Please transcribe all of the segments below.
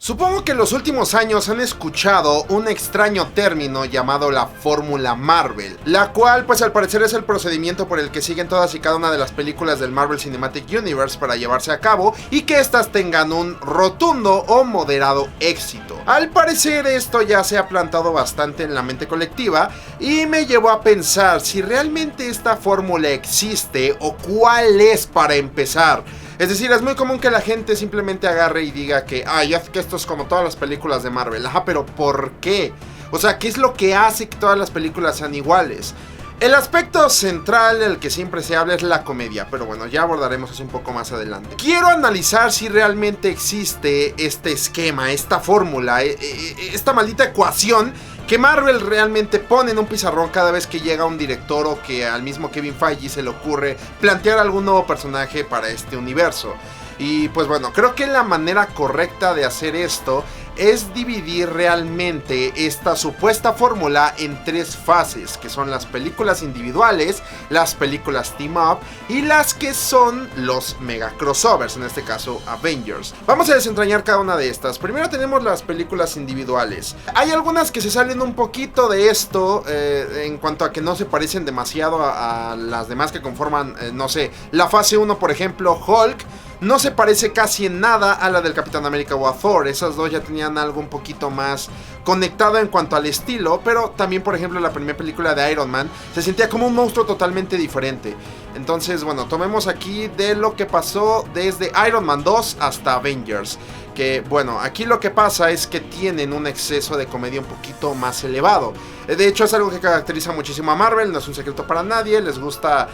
Supongo que en los últimos años han escuchado un extraño término llamado la Fórmula Marvel, la cual pues al parecer es el procedimiento por el que siguen todas y cada una de las películas del Marvel Cinematic Universe para llevarse a cabo y que éstas tengan un rotundo o moderado éxito. Al parecer esto ya se ha plantado bastante en la mente colectiva y me llevó a pensar si realmente esta fórmula existe o cuál es para empezar. Es decir, es muy común que la gente simplemente agarre y diga que ya que esto es como todas las películas de Marvel. Pero ¿por qué? O sea, ¿qué es lo que hace que todas las películas sean iguales? El aspecto central del que siempre se habla es la comedia, pero bueno, ya abordaremos eso un poco más adelante. Quiero analizar si realmente existe este esquema, esta fórmula, esta maldita ecuación que Marvel realmente pone en un pizarrón cada vez que llega un director o que al mismo Kevin Feige se le ocurre plantear algún nuevo personaje para este universo. Y pues bueno, creo que la manera correcta de hacer esto es dividir realmente esta supuesta fórmula en tres fases, que son las películas individuales, las películas team up y las que son los mega crossovers, en este caso Avengers. Vamos a desentrañar cada una de estas. Primero tenemos las películas individuales. Hay algunas que se salen un poquito de esto en cuanto a que no se parecen demasiado a las demás que conforman, no sé, la fase 1, por ejemplo, Hulk. No se parece casi en nada a la del Capitán América o a Thor. Esas dos ya tenían algo un poquito más conectado en cuanto al estilo. Pero también, por ejemplo, la primera película de Iron Man se sentía como un monstruo totalmente diferente. Entonces, bueno, tomemos aquí de lo que pasó desde Iron Man 2 hasta Avengers. Que, bueno, aquí lo que pasa es que tienen un exceso de comedia un poquito más elevado. De hecho, es algo que caracteriza muchísimo a Marvel. No es un secreto para nadie. Les gusta...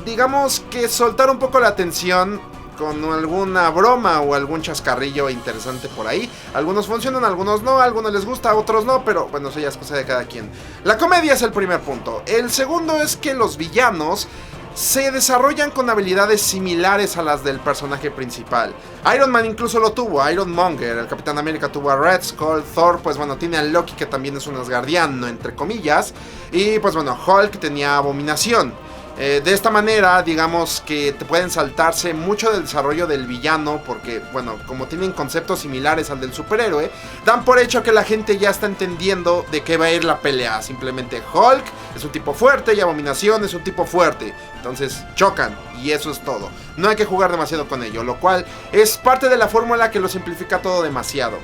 digamos que soltar un poco la tensión con alguna broma o algún chascarrillo interesante por ahí. Algunos funcionan, algunos no, a algunos les gusta, a otros no, pero bueno, eso ya es cosa de cada quien. La comedia es el primer punto. El segundo es que los villanos se desarrollan con habilidades similares a las del personaje principal. Iron Man incluso lo tuvo, Ironmonger, el Capitán América tuvo a Red Skull, Thor pues bueno tiene a Loki que también es un asgardiano entre comillas, y pues bueno Hulk tenía Abominación. De esta manera, digamos que te pueden saltarse mucho del desarrollo del villano, porque, bueno, como tienen conceptos similares al del superhéroe, dan por hecho que la gente ya está entendiendo de qué va a ir la pelea. Simplemente Hulk es un tipo fuerte y Abominación es un tipo fuerte. Entonces chocan y eso es todo. No hay que jugar demasiado con ello, lo cual es parte de la fórmula que lo simplifica todo demasiado.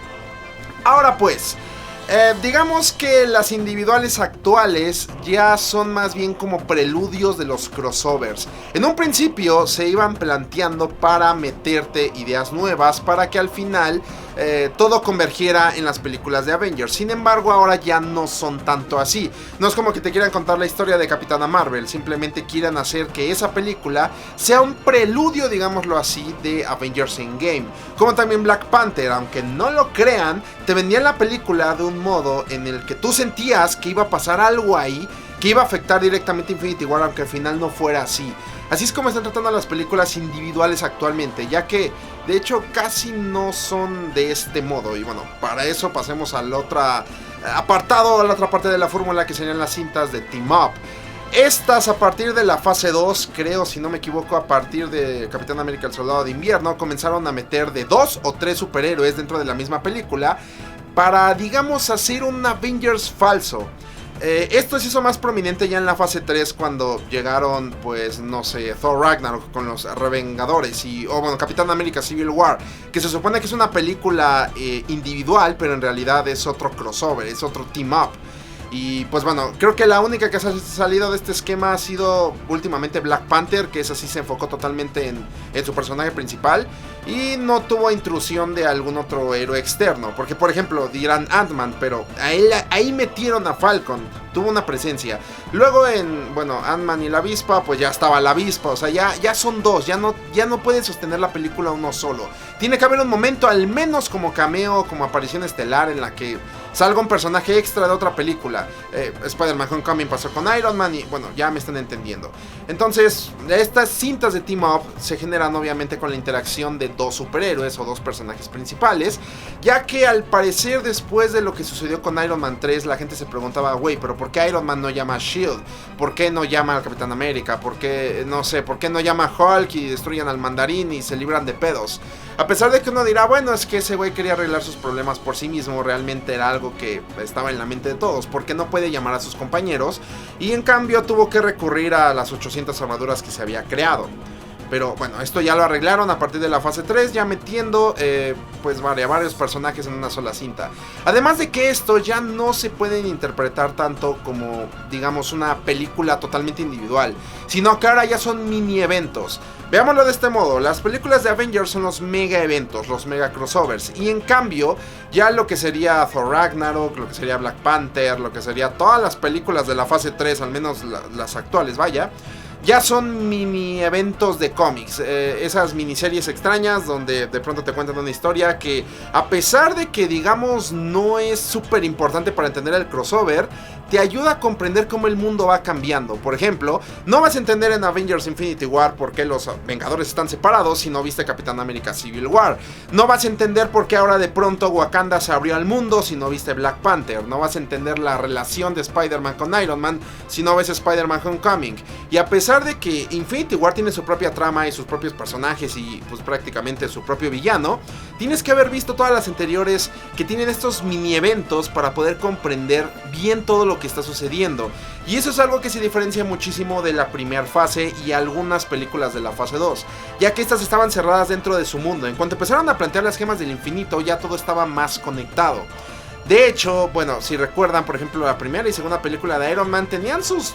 Ahora pues... digamos que las individuales actuales ya son más bien como preludios de los crossovers. En un principio se iban planteando para meterte ideas nuevas para que al final todo convergiera en las películas de Avengers. Sin embargo, ahora ya no son tanto así. No es como que te quieran contar la historia de Capitana Marvel, simplemente quieran hacer que esa película sea un preludio, digámoslo así, de Avengers Endgame. Como también Black Panther, aunque no lo crean, te vendían la película de un modo en el que tú sentías que iba a pasar algo ahí que iba a afectar directamente a Infinity War, aunque al final no fuera así. Así es como están tratando las películas individuales actualmente, ya que de hecho casi no son de este modo. Y bueno, para eso pasemos al otro apartado, a la otra parte de la fórmula, que serían las cintas de Team Up. Estas a partir de la fase 2, creo, si no me equivoco, a partir de Capitán América el Soldado de Invierno, comenzaron a meter de 2 o 3 superhéroes dentro de la misma película para, digamos, hacer un Avengers falso. Esto se hizo más prominente ya en la fase 3 cuando llegaron, pues, no sé, Thor Ragnarok con los Revengadores o bueno, Capitán América Civil War, que se supone que es una película individual, pero en realidad es otro crossover, es otro team up. Y pues bueno, creo que la única que ha salido de este esquema ha sido últimamente Black Panther, que esa sí se enfocó totalmente en su personaje principal y no tuvo intrusión de algún otro héroe externo. Porque por ejemplo dirán Ant-Man, pero ahí metieron a Falcon, tuvo una presencia. Luego en, bueno, Ant-Man y la avispa, pues ya estaba la avispa, o sea, ya son dos, ya no puede sostener la película uno solo. Tiene que haber un momento, al menos como cameo, como aparición estelar, en la que salga un personaje extra de otra película. Spider-Man Homecoming pasó con Iron Man y bueno, ya me están entendiendo. Entonces, estas cintas de team up se generan obviamente con la interacción de dos superhéroes o dos personajes principales, ya que al parecer después de lo que sucedió con Iron Man 3, la gente se preguntaba, güey, pero ¿por qué Iron Man no llama a S.H.I.E.L.D.? ¿Por qué no llama al Capitán América? ¿Por qué, no sé, por qué no llama a Hulk y destruyen al Mandarín y se libran de pedos? A pesar de que uno dirá, bueno, es que ese güey quería arreglar sus problemas por sí mismo, realmente era algo que estaba en la mente de todos, porque no puede llamar a sus compañeros, y en cambio tuvo que recurrir a las 800 armaduras que se había creado. Pero bueno, esto ya lo arreglaron a partir de la fase 3, ya metiendo pues varios personajes en una sola cinta. Además de que esto ya no se pueden interpretar tanto como, digamos, una película totalmente individual, sino que ahora ya son mini eventos. Veámoslo de este modo, las películas de Avengers son los mega eventos, los mega crossovers, y en cambio ya lo que sería Thor Ragnarok, lo que sería Black Panther, lo que sería todas las películas de la fase 3, al menos las actuales, vaya, ya son mini eventos de cómics, esas miniseries extrañas donde de pronto te cuentan una historia que, a pesar de que digamos no es súper importante para entender el crossover, te ayuda a comprender cómo el mundo va cambiando. Por ejemplo, no vas a entender en Avengers Infinity War por qué los Vengadores están separados si no viste Capitán América Civil War. No vas a entender por qué ahora de pronto Wakanda se abrió al mundo si no viste Black Panther. No vas a entender la relación de Spider-Man con Iron Man si no ves Spider-Man Homecoming. Y a pesar de que Infinity War tiene su propia trama y sus propios personajes y pues prácticamente su propio villano, tienes que haber visto todas las anteriores que tienen estos mini eventos para poder comprender bien todo lo que está sucediendo. Y eso es algo que se diferencia muchísimo de la primera fase y algunas películas de la fase 2, ya que estas estaban cerradas dentro de su mundo. En cuanto empezaron a plantear las gemas del infinito, ya todo estaba más conectado. De hecho, bueno, si recuerdan, por ejemplo, la primera y segunda película de Iron Man tenían sus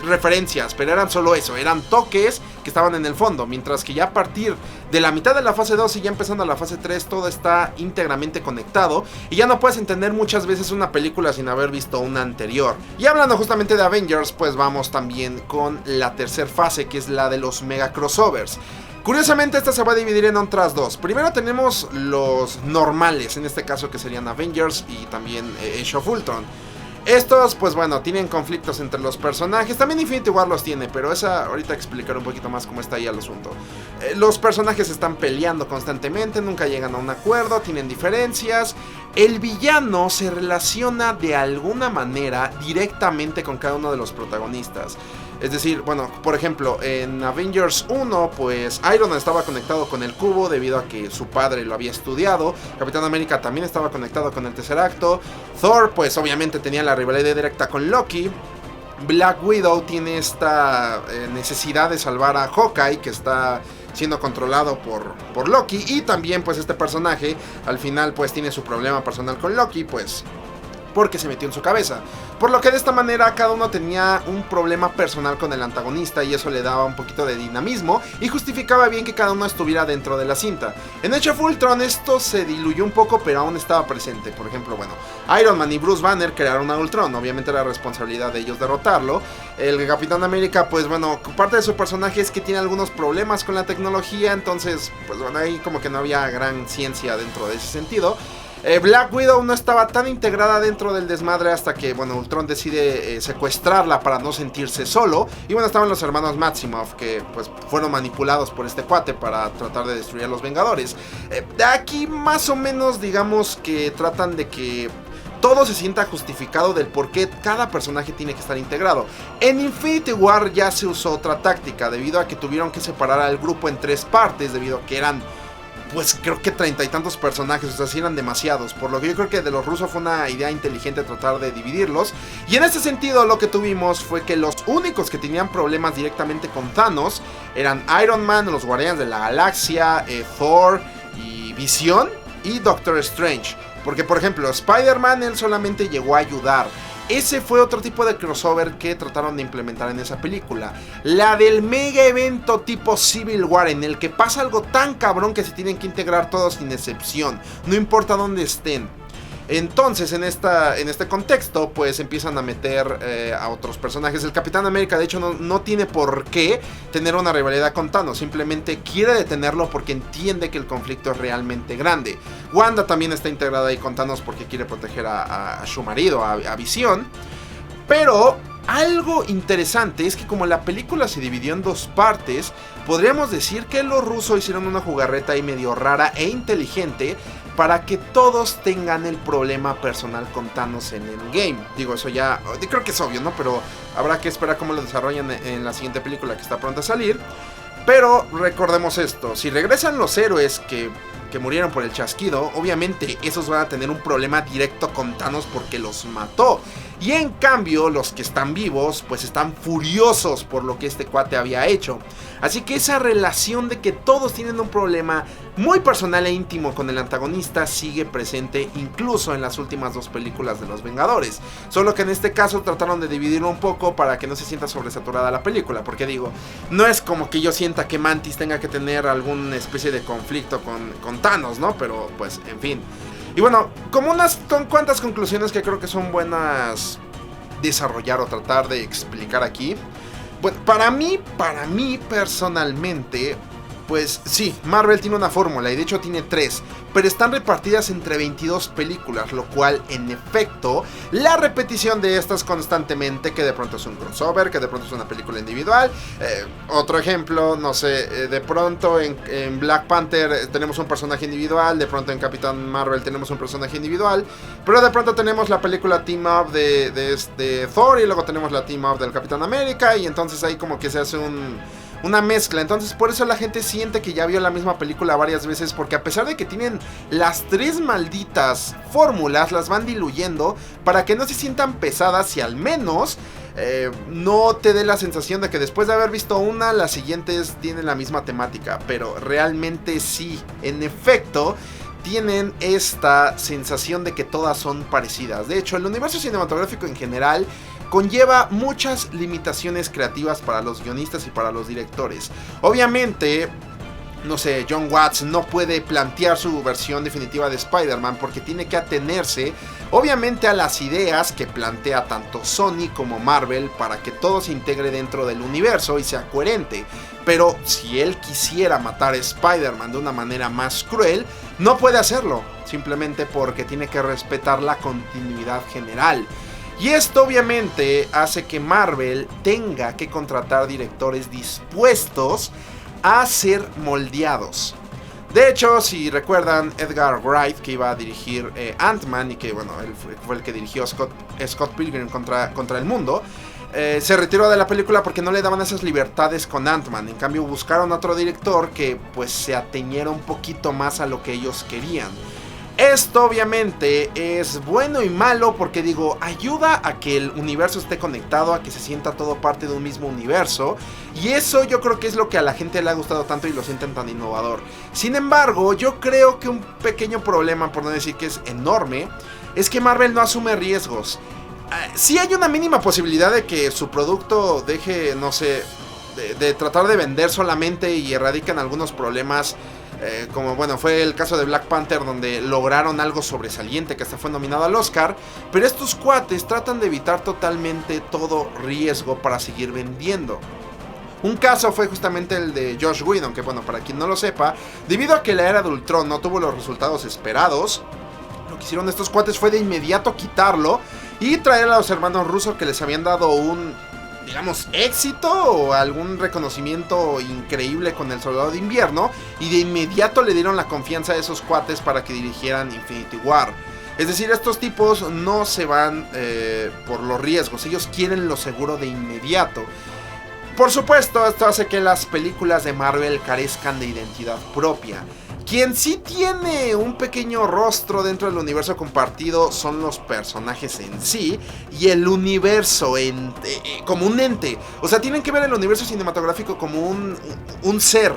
referencias, pero eran solo eso, eran toques que estaban en el fondo, mientras que ya a partir de la mitad de la fase 2 y ya empezando la fase 3, todo está íntegramente conectado y ya no puedes entender muchas veces una película sin haber visto una anterior. Y hablando justamente de Avengers, pues vamos también con la tercera fase, que es la de los mega crossovers. Curiosamente esta se va a dividir en otras dos. Primero tenemos los normales, en este caso que serían Avengers y también Age of Ultron. Estos, pues bueno, tienen conflictos entre los personajes. También Infinity War los tiene, pero esa ahorita explicaré un poquito más cómo está ahí el asunto. Los personajes están peleando constantemente, nunca llegan a un acuerdo, tienen diferencias. El villano se relaciona de alguna manera directamente con cada uno de los protagonistas. Es decir, bueno, por ejemplo, en Avengers 1, pues Iron Man estaba conectado con el cubo debido a que su padre lo había estudiado. Capitán América también estaba conectado con el Tesseracto. Thor, pues obviamente tenía la rivalidad directa con Loki. Black Widow tiene esta necesidad de salvar a Hawkeye, que está siendo controlado por Loki. Y también pues este personaje al final pues tiene su problema personal con Loki, pues porque se metió en su cabeza. Por lo que de esta manera cada uno tenía un problema personal con el antagonista y eso le daba un poquito de dinamismo y justificaba bien que cada uno estuviera dentro de la cinta. En Age of Ultron esto se diluyó un poco, pero aún estaba presente. Por ejemplo, bueno, Iron Man y Bruce Banner crearon a Ultron, obviamente era responsabilidad de ellos derrotarlo. El Capitán América, pues bueno, parte de su personaje es que tiene algunos problemas con la tecnología, entonces pues bueno, ahí como que no había gran ciencia dentro de ese sentido. Black Widow no estaba tan integrada dentro del desmadre hasta que, bueno, Ultron decide secuestrarla para no sentirse solo. Y bueno, estaban los hermanos Maximoff que pues fueron manipulados por este cuate para tratar de destruir a los Vengadores. Aquí más o menos digamos que tratan de que todo se sienta justificado del por qué cada personaje tiene que estar integrado. En Infinity War ya se usó otra táctica debido a que tuvieron que separar al grupo en tres partes debido a que eran, pues creo que 30 y tantos personajes, o sea, sí eran demasiados, por lo que yo creo que de los rusos fue una idea inteligente tratar de dividirlos, y en ese sentido lo que tuvimos fue que los únicos que tenían problemas directamente con Thanos eran Iron Man, los Guardianes de la Galaxia, Thor y Visión y Doctor Strange, porque por ejemplo Spider-Man él solamente llegó a ayudar. Ese fue otro tipo de crossover que trataron de implementar en esa película. La del mega evento tipo Civil War, en el que pasa algo tan cabrón que se tienen que integrar todos sin excepción, no importa dónde estén. Entonces, en este contexto, pues empiezan a meter a otros personajes. El Capitán América, de hecho, no tiene por qué tener una rivalidad con Thanos. Simplemente quiere detenerlo porque entiende que el conflicto es realmente grande. Wanda también está integrada ahí con Thanos porque quiere proteger a su marido, a Visión. Pero algo interesante es que como la película se dividió en dos partes, podríamos decir que los rusos hicieron una jugarreta ahí medio rara e inteligente para que todos tengan el problema personal con Thanos en Endgame. Digo, eso ya creo que es obvio, ¿no? Pero habrá que esperar cómo lo desarrollan en la siguiente película que está pronta a salir. Pero recordemos esto, si regresan los héroes que murieron por el chasquido, obviamente esos van a tener un problema directo con Thanos porque los mató. Y en cambio, los que están vivos, pues están furiosos por lo que este cuate había hecho. Así que esa relación de que todos tienen un problema muy personal e íntimo con el antagonista sigue presente incluso en las últimas dos películas de los Vengadores. Solo que en este caso trataron de dividirlo un poco para que no se sienta sobresaturada la película. Porque digo, no es como que yo sienta que Mantis tenga que tener alguna especie de conflicto con Thanos, ¿no? Pero pues, en fin. Y bueno, como unas cuantas conclusiones que creo que son buenas desarrollar o tratar de explicar aquí. Bueno, para mí personalmente, pues sí, Marvel tiene una fórmula y de hecho tiene 3, pero están repartidas entre 22 películas, lo cual en efecto, la repetición de estas constantemente, que de pronto es un crossover, que de pronto es una película individual. Otro ejemplo, no sé, de pronto en Black Panther tenemos un personaje individual, de pronto en Capitán Marvel tenemos un personaje individual, pero de pronto tenemos la película Team Up de Thor y luego tenemos la Team Up del Capitán América y entonces ahí como que se hace una mezcla. Entonces por eso la gente siente que ya vio la misma película varias veces, porque a pesar de que tienen las 3 malditas fórmulas, las van diluyendo para que no se sientan pesadas y al menos no te dé la sensación de que después de haber visto una, las siguientes tienen la misma temática. Pero realmente sí, en efecto tienen esta sensación de que todas son parecidas. De hecho, el universo cinematográfico en general conlleva muchas limitaciones creativas para los guionistas y para los directores. Obviamente, no sé, John Watts no puede plantear su versión definitiva de Spider-Man porque tiene que atenerse, obviamente, a las ideas que plantea tanto Sony como Marvel para que todo se integre dentro del universo y sea coherente. Pero si él quisiera matar a Spider-Man de una manera más cruel, no puede hacerlo, simplemente porque tiene que respetar la continuidad general. Y esto obviamente hace que Marvel tenga que contratar directores dispuestos a ser moldeados. De hecho, si recuerdan, Edgar Wright, que iba a dirigir Ant-Man y que bueno, él fue el que dirigió Scott Pilgrim contra el mundo, se retiró de la película porque no le daban esas libertades con Ant-Man. En cambio buscaron a otro director que pues se atañera un poquito más a lo que ellos querían. Esto obviamente es bueno y malo porque digo, ayuda a que el universo esté conectado, a que se sienta todo parte de un mismo universo. Y eso yo creo que es lo que a la gente le ha gustado tanto y lo sienten tan innovador. Sin embargo, yo creo que un pequeño problema, por no decir que es enorme, es que Marvel no asume riesgos. Sí hay una mínima posibilidad de que su producto deje, no sé, de tratar de vender solamente y erradican algunos problemas. Como bueno, fue el caso de Black Panther, donde lograron algo sobresaliente que hasta fue nominado al Oscar. Pero estos cuates tratan de evitar totalmente todo riesgo para seguir vendiendo. Un caso fue justamente el de Joss Whedon, que bueno, para quien no lo sepa, debido a que la era de Ultron no tuvo los resultados esperados, lo que hicieron estos cuates fue de inmediato quitarlo y traer a los hermanos rusos que les habían dado un, digamos, éxito o algún reconocimiento increíble con El Soldado de Invierno, y de inmediato le dieron la confianza a esos cuates para que dirigieran Infinity War. Es decir, estos tipos no se van por los riesgos, ellos quieren lo seguro de inmediato. Por supuesto, esto hace que las películas de Marvel carezcan de identidad propia. Quien sí tiene un pequeño rostro dentro del universo compartido son los personajes en sí y el universo como un ente. O sea, tienen que ver el universo cinematográfico como un ser,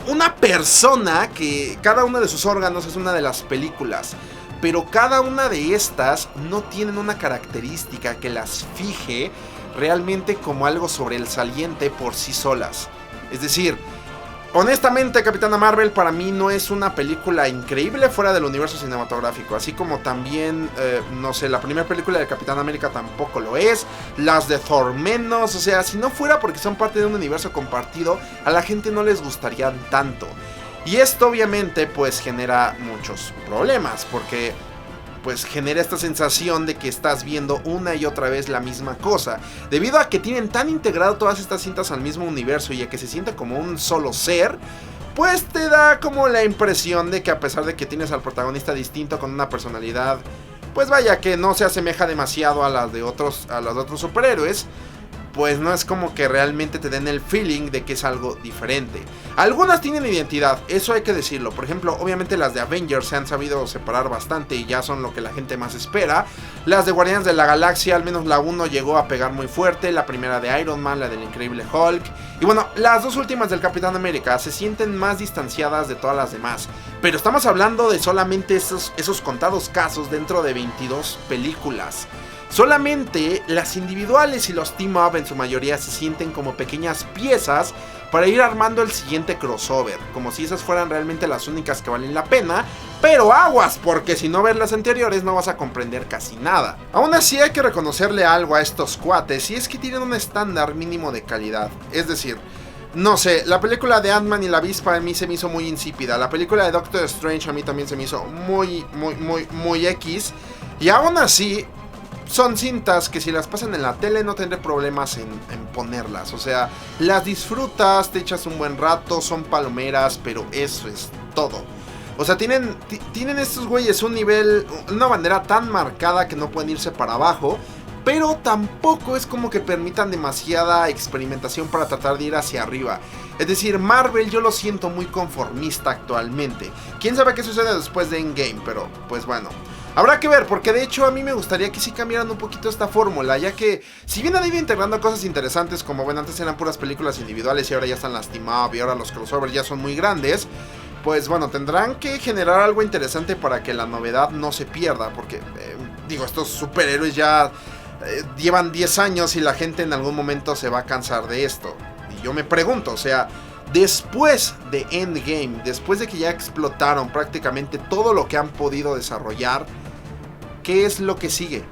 una persona que cada uno de sus órganos es una de las películas. Pero cada una de estas no tienen una característica que las fije realmente como algo sobresaliente por sí solas. Es decir, Honestamente, Capitana Marvel para mí no es una película increíble fuera del universo cinematográfico. Así como también, no sé, la primera película de Capitán América tampoco lo es. Las de Thor menos. O sea, si no fuera porque son parte de un universo compartido, a la gente no les gustarían tanto. Y esto obviamente pues genera muchos problemas. Porque pues genera esta sensación de que estás viendo una y otra vez la misma cosa. Debido a que tienen tan integrado todas estas cintas al mismo universo y a que se siente como un solo ser, pues te da como la impresión de que a pesar de que tienes al protagonista distinto con una personalidad, pues vaya que no se asemeja demasiado a las de otros superhéroes, pues no es como que realmente te den el feeling de que es algo diferente. Algunas tienen identidad, eso hay que decirlo. Por ejemplo, obviamente las de Avengers se han sabido separar bastante y ya son lo que la gente más espera. Las de Guardianes de la Galaxia, al menos la 1 llegó a pegar muy fuerte. La primera de Iron Man, la del Increíble Hulk. Y bueno, las dos últimas del Capitán América se sienten más distanciadas de todas las demás. Pero estamos hablando de solamente esos contados casos dentro de 22 películas. Solamente las individuales y los team up en su mayoría se sienten como pequeñas piezas para ir armando el siguiente crossover, como si esas fueran realmente las únicas que valen la pena, pero aguas, porque si no ves las anteriores no vas a comprender casi nada. Aún así hay que reconocerle algo a estos cuates, y es que tienen un estándar mínimo de calidad, es decir, no sé, la película de Ant-Man y la Avispa a mí se me hizo muy insípida, la película de Doctor Strange a mí también se me hizo muy X, y aún así son cintas que si las pasan en la tele no tendré problemas en ponerlas. O sea, las disfrutas, te echas un buen rato, son palomeras, pero eso es todo. O sea, tienen estos güeyes un nivel, una bandera tan marcada que no pueden irse para abajo, pero tampoco es como que permitan demasiada experimentación para tratar de ir hacia arriba. Es decir, Marvel yo lo siento muy conformista actualmente. Quién sabe qué sucede después de Endgame, pero pues bueno. Habrá que ver, porque de hecho a mí me gustaría que sí cambiaran un poquito esta fórmula, ya que si bien han ido integrando cosas interesantes, como bueno, antes eran puras películas individuales y ahora ya están las team up y ahora los crossovers ya son muy grandes, pues bueno, tendrán que generar algo interesante para que la novedad no se pierda, porque digo, estos superhéroes ya llevan 10 años y la gente en algún momento se va a cansar de esto. Y yo me pregunto, o sea, después de Endgame, después de que ya explotaron prácticamente todo lo que han podido desarrollar, ¿qué es lo que sigue?